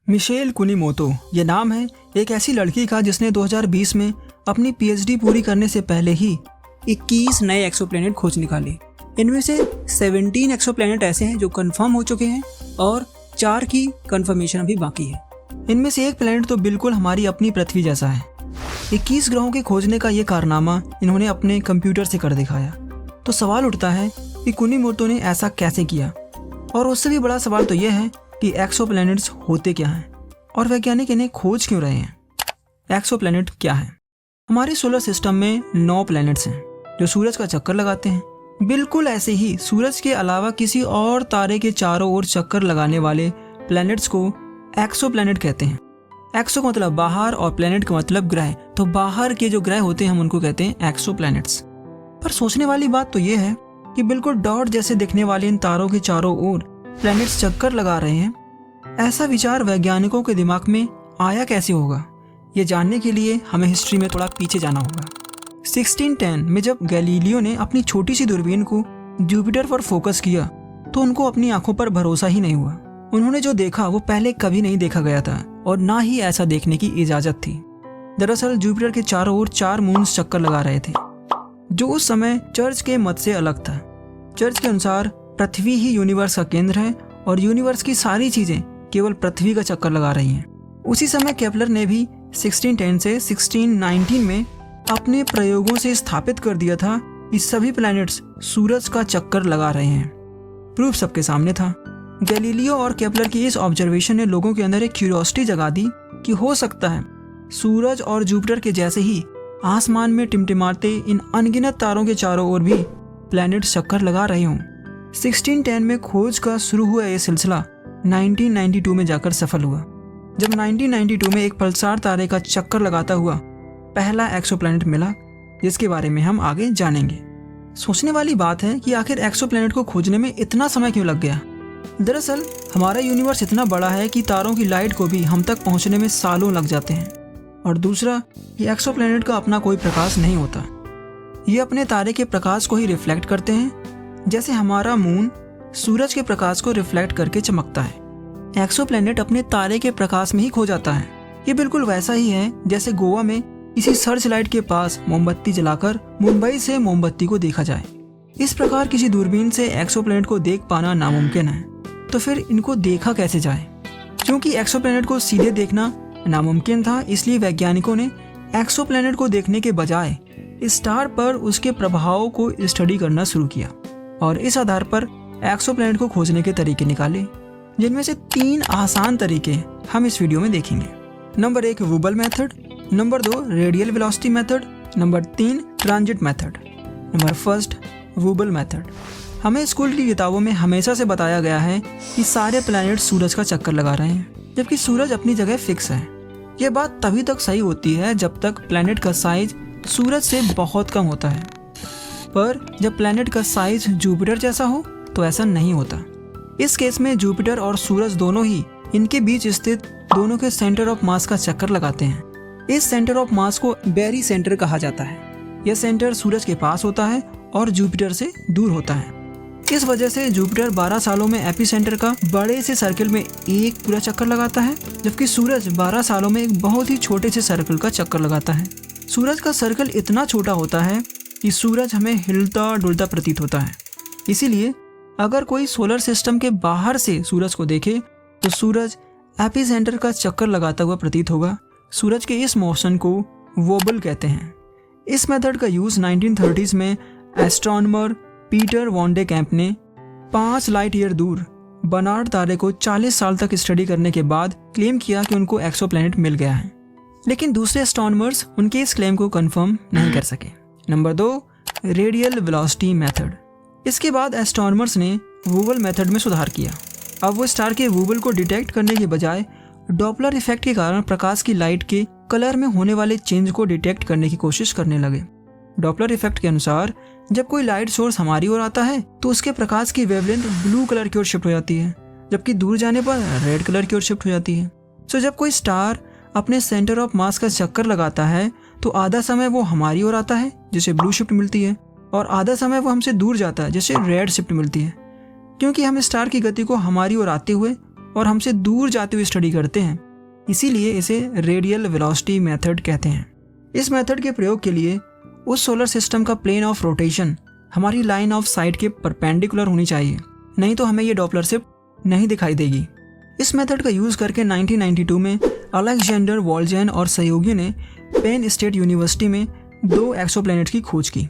Michel कुनीमोतो ये नाम है एक ऐसी लड़की का जिसने 2020 में अपनी पीएचडी पूरी करने से पहले ही 21 नए एक्सोप्लैनेट खोज निकाले। इनमें से 17 एक्सोप्लैनेट ऐसे हैं जो कंफर्म हो चुके हैं और 4 की कंफर्मेशन अभी बाकी है। इनमें से एक प्लैनेट तो बिल्कुल हमारी अपनी पृथ्वी जैसा है। 21 ग्रहों के खोजने का ये कारनामा इन्होंने अपने कंप्यूटर से कर दिखाया। तो सवाल उठता है कि कुनीमोतो ने ऐसा कैसे किया, और उससे भी बड़ा सवाल तो यह है कि एक्सोप्लैनेट्स होते क्या हैं और वैज्ञानिक इन्हें खोज क्यों रहे हैं। एक्सोप्लैनेट क्या है? हमारे सोलर सिस्टम में 9 प्लैनेट्स हैं जो सूरज का चक्कर लगाते हैं। बिल्कुल ऐसे ही सूरज के अलावा किसी और तारे के चारों ओर चक्कर लगाने वाले प्लैनेट्स को एक्सोप्लैनेट कहते हैं। एक्सो का मतलब बाहर और प्लैनेट का मतलब ग्रह, तो बाहर के जो ग्रह होते हैं हम उनको कहते हैं एक्सोप्लैनेट्स। पर सोचने वाली बात तो ये है कि बिल्कुल डॉट जैसे दिखने वाले इन तारों के चारों ओर प्लैनेट्स चक्कर लगा रहे हैं। ऐसा विचार वैज्ञानिकों के दिमाग में आया कैसे होगा? ये जानने के लिए हमें हिस्ट्री में थोड़ा पीछे जाना होगा। 1610 में जब गैलीलियो ने अपनी छोटी सी दूरबीन को जुपिटर पर फोकस किया तो उनको अपनी आंखों पर भरोसा ही नहीं हुआ। उन्होंने जो देखा वो पहले कभी नहीं देखा गया था और ना ही ऐसा देखने की इजाजत थी। दरअसल जुपिटर के चारों ओर 4 मून्स चक्कर लगा रहे थे, जो उस समय चर्च के मत से अलग था। चर्च के अनुसार पृथ्वी ही यूनिवर्स का केंद्र है और यूनिवर्स की सारी चीजें केवल पृथ्वी का चक्कर लगा रही हैं। उसी समय केपलर ने भी 1610 से 1619 में अपने प्रयोगों से स्थापित कर दिया था कि सभी प्लैनेट्स सूरज का चक्कर लगा रहे हैं। प्रूफ सबके सामने था। गैलीलियो और केपलर की इस ऑब्जर्वेशन ने लोगों के अंदर एक क्यूरियोसिटी जगा दी कि हो सकता है सूरज और जुपिटर के जैसे ही आसमान में टिमटिमाते इन अनगिनत तारों के चारों ओर भी प्लैनेट्स चक्कर लगा रहे हों। 1610 में खोज का शुरू हुआ ये सिलसिला 1992 में जाकर सफल हुआ, जब 1992 में एक पल्सार तारे का चक्कर लगाता हुआ पहला एक्सोप्लैनेट मिला, जिसके बारे में हम आगे जानेंगे। सोचने वाली बात है कि आखिर एक्सोप्लैनेट को खोजने में इतना समय क्यों लग गया। दरअसल हमारा यूनिवर्स इतना बड़ा है कि तारों की लाइट को भी हम तक पहुंचने में सालों लग जाते हैं। और दूसरा, ये एक्सोप्लैनेट का अपना कोई प्रकाश नहीं होता। ये अपने तारे के प्रकाश को ही रिफ्लेक्ट करते हैं, जैसे हमारा मून सूरज के प्रकाश को रिफ्लेक्ट करके चमकता है। एक्सोप्लैनेट अपने तारे के प्रकाश में ही खो जाता है। ये बिल्कुल वैसा ही है जैसे गोवा में किसी सर्च लाइट के पास मोमबत्ती जलाकर मुंबई से मोमबत्ती को देखा जाए। इस प्रकार किसी दूरबीन से एक्सोप्लैनेट को देख पाना नामुमकिन है, तो फिर इनको देखा कैसे जाए? क्योंकि एक्सोप्लैनेट को सीधे देखना नामुमकिन था, इसलिए वैज्ञानिकों ने एक्सोप्लैनेट को देखने के बजाय स्टार पर उसके प्रभाव को स्टडी करना शुरू किया और इस आधार पर एक्सोप्लैनेट को खोजने के तरीके निकाले, जिनमें से 3 आसान तरीके हम इस वीडियो में देखेंगे। Number 1 wobble method, number 2 radial velocity method, number 3 transit method. Number 1 wobble method. हमें स्कूल की किताबों में हमेशा से बताया गया है कि सारे प्लैनेट सूरज का चक्कर लगा रहे हैं, जबकि सूरज अपनी जगह फिक्स है। यह बात तभी तक सही होती है जब तक प्लैनेट का साइज सूरज से बहुत कम होता है, पर जब प्लैनेट का साइज जुपिटर जैसा हो तो ऐसा नहीं होता। इस केस में जुपिटर और सूरज दोनों ही इनके बीच स्थित दोनों के सेंटर ऑफ मास का चक्कर लगाते हैं। इस सेंटर ऑफ मास को बेरी सेंटर कहा जाता है। यह सेंटर सूरज के पास होता है और जुपिटर से दूर होता है। इस वजह से जुपिटर 12 सालों में एपिसेंटर का बड़े से सर्कल में एक पूरा चक्कर लगाता है, जबकि सूरज 12 सालों में एक बहुत ही छोटे से सर्कल का चक्कर लगाता है। सूरज का सर्कल इतना छोटा होता है कि सूरज हमें हिलता डुलता प्रतीत होता है। इसीलिए अगर कोई सोलर सिस्टम के बाहर से सूरज को देखे तो सूरज एपिसेंटर का चक्कर लगाता हुआ प्रतीत होगा। सूरज के इस मोशन को वोबल कहते हैं। इस मेथड का यूज 1930s में astronomer Peter van de Kamp ने 5 लाइट ईयर दूर बर्नार्ड तारे को 40 साल तक स्टडी करने के बाद क्लेम किया कि उनको एक्सोप्लैनेट मिल गया है, लेकिन दूसरे एस्ट्रोनॉमर्स उनके इस क्लेम को कंफर्म नहीं कर सके। Number 2 radial velocity method. इसके बाद एस्ट्रोनॉमर्स ने वुबल मेथड में सुधार किया। अब वो स्टार के वुबल को डिटेक्ट करने के बजाय डॉपलर इफेक्ट के कारण प्रकाश की लाइट के कलर में होने वाले चेंज को डिटेक्ट करने की कोशिश करने लगे। डॉपलर इफेक्ट के अनुसार जब कोई लाइट सोर्स हमारी ओर आता है तो उसके प्रकाश की वेवलेंथ ब्लू कलर की ओर शिफ्ट हो जाती है, जबकि दूर जाने पर रेड कलर की ओर शिफ्ट हो जाती है। सो जब कोई स्टार अपने सेंटर ऑफ मास का चक्कर लगाता है तो आधा समय वो हमारी ओर आता है, जिसे ब्लू शिफ्ट मिलती है, और आधा समय वो हमसे दूर जाता है, जिसे रेड शिफ्ट मिलती है। क्योंकि हम स्टार की गति को हमारी ओर आते हुए और हमसे दूर जाते हुए स्टडी करते हैं, इसीलिए इसे रेडियल वेलोसिटी मेथड कहते हैं। इस मेथड के प्रयोग के लिए उस सोलर सिस्टम का प्लेन ऑफ रोटेशन हमारी लाइन ऑफ साइट के परपेंडिकुलर होनी चाहिए, नहीं तो हमें ये डॉपलर शिफ्ट नहीं दिखाई देगी। इस मेथड का यूज़ करके 1992 में अलेक्जेंडर वॉल्जेन और सहयोगियों ने पेन स्टेट यूनिवर्सिटी में 2 एक्सोप्लैनेट की खोज की।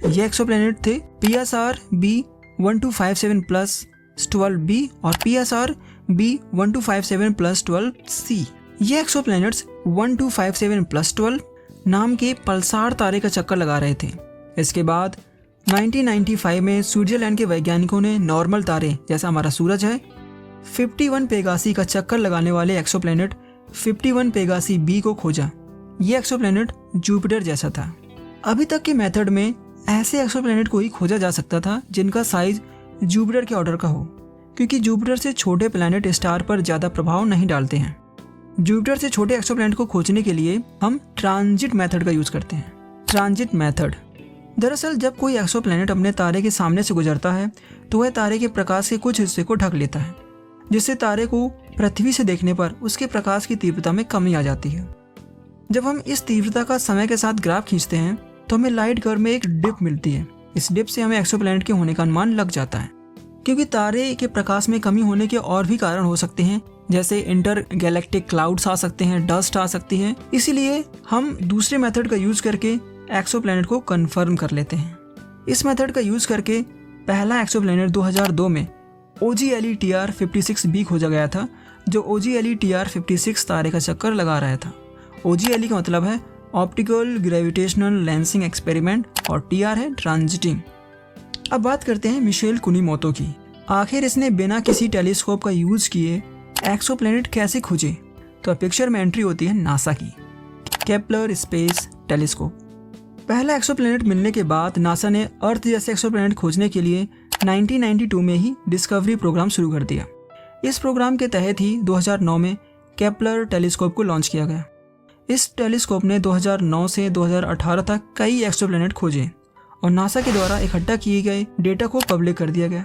ये एक्सोप्लैनेट थे PSR B1257+12b और PSR B1257+12c। ये एक्सोप्लैनेट्स 1257+12 नाम के पल्सार तारे का चक्कर लगा रहे थे। इसके बाद 1995 में स्विट्जरलैंड के वैज्ञानिकों ने नॉर्मल तारे जैसा हमारा सूरज है 51 पेगासी का चक्कर लगाने वाले एक्सोप्लैनेट 51 पेगासी b को खोजा। ये एक्सोप्लैनेट जुपिटर जैसा था। अभी तक के मेथड में ऐसे एक्सोप्लैनेट को ही खोजा जा सकता था जिनका साइज जुपिटर के ऑर्डर का हो, क्योंकि जुपिटर से छोटे प्लैनेट स्टार पर ज़्यादा प्रभाव नहीं डालते हैं। जुपिटर से छोटे एक्सोप्लैनेट को खोजने के लिए हम ट्रांजिट मेथड का यूज़ करते हैं। ट्रांजिट मेथड दरअसल जब कोई एक्सोप्लैनेट अपने तारे के सामने से गुजरता है तो वह तारे के प्रकाश के कुछ हिस्से को ढक लेता है, जिससे तारे को पृथ्वी से देखने पर उसके प्रकाश की तीव्रता में कमी आ जाती है। जब हम इस तीव्रता का समय के साथ ग्राफ खींचते हैं तो हमें लाइट कर्व में एक डिप मिलती है। इस डिप से हमें एक्सोप्लैनेट के होने का अनुमान लग जाता है। क्योंकि तारे के प्रकाश में कमी होने के और भी कारण हो सकते हैं, जैसे इंटर गैलेक्टिक क्लाउड्स आ सकते हैं, डस्ट आ सकती है, इसीलिए हम दूसरे मेथड का यूज़ करके एक्सोप्लैनेट को कंफर्म कर लेते हैं। इस मेथड का यूज़ करके पहला एक्सोप्लैनेट 2002 में OGLE TR56b खोजा गया था, जो OGLE TR56 तारे का चक्कर लगा रहा था। OGLE का मतलब है ऑप्टिकल ग्रेविटेशनल लेंसिंग एक्सपेरिमेंट और TR है ट्रांजिटिंग। अब बात करते हैं मिशेल कुनीमोतो की। आखिर इसने बिना किसी टेलीस्कोप का यूज़ किए एक्सोप्लैनेट कैसे खोजे? तो पिक्चर में एंट्री होती है नासा की केपलर स्पेस टेलीस्कोप। पहला एक्सोप्लैनेट मिलने के बाद नासा ने अर्थ जैसे एक्सोप्लैनेट खोजने के लिए 1992 में ही डिस्कवरी प्रोग्राम शुरू कर दिया। इस प्रोग्राम के तहत ही 2009 में केपलर टेलीस्कोप को लॉन्च किया गया। इस टेलीस्कोप ने 2009 से 2018 तक कई एक्सोप्लैनेट खोजे और नासा के द्वारा इकट्ठा किए गए डेटा को पब्लिक कर दिया गया,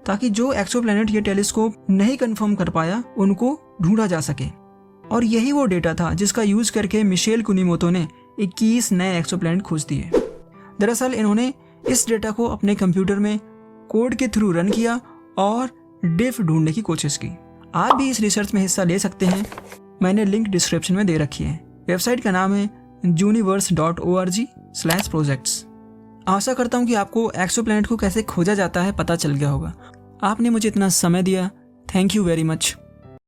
ताकि जो एक्सोप्लैनेट ये टेलीस्कोप नहीं कंफर्म कर पाया उनको ढूंढा जा सके। और यही वो डेटा था जिसका यूज़ करके मिशेल कुनीमोतो ने 21 नए एक्सोप्लैनेट खोज दिए। दरअसल इन्होंने इस डेटा को अपने कंप्यूटर में कोड के थ्रू रन किया और डिफ ढूंढने की कोशिश की। आप भी इस रिसर्च में हिस्सा ले सकते हैं, मैंने लिंक डिस्क्रिप्शन में दे रखी है। वेबसाइट का नाम है universe.org/projects। आशा करता हूँ कि आपको एक्सोप्लैनेट को कैसे खोजा जाता है पता चल गया होगा। आपने मुझे इतना समय दिया, थैंक यू वेरी मच।